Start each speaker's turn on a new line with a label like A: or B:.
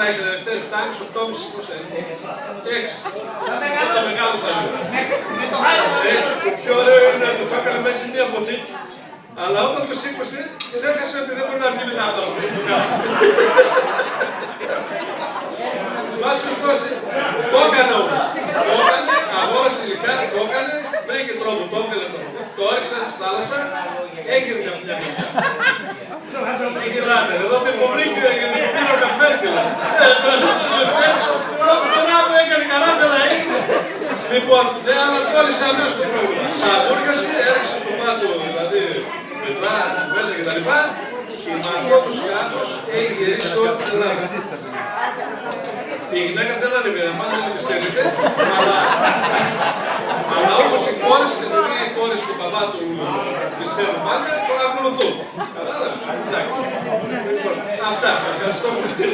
A: έχει Δευτέρη, φτάνει 8,5 πόσα είναι. 6. Το μεγάλο σαν το πιο ωραίο είναι ότι το έκανε μέσα σε μια αποθήκη. Αλλά όταν το σήκωσε, ξέχασε ότι δεν μπορεί να βγει μετά από τα αποθήκη του κάτω. Μας περιπτώσει, το έκανε όμως. Το έκανε, αγόρασε υλικά, το έκανε, βρήκε τρόπο, το έβγαλε από το αποθήκη, το έριξε στη θάλασσα, έγινε μια δουλειά. Τι γελάτε, εδώ το υποβρύχιο έγινε, το πήρε ο Καπέρκελα. Πρώτον άπο έκανε καλά, δεν θα έγινε. Λοιπόν, αλλά κόλλησε αμέσως το πρόβλημα. Σαβούργασε, έριξε στο πάτο, δηλαδή μετά, τσουβέλα κτλ. Και με αυτό το σκάφος έχει γυρίσει όλη την Ελλάδα. Η γυναίκα δεν ανέβει, μάλλον δεν πιστεύετε, αλλά όπως οι κόρες, επειδή οι κόρες του παπά του πιστεύουν πάντα, το ακολουθούν. Κατάλαβες, εντάξει. Αυτά, ευχαριστώ πολύ.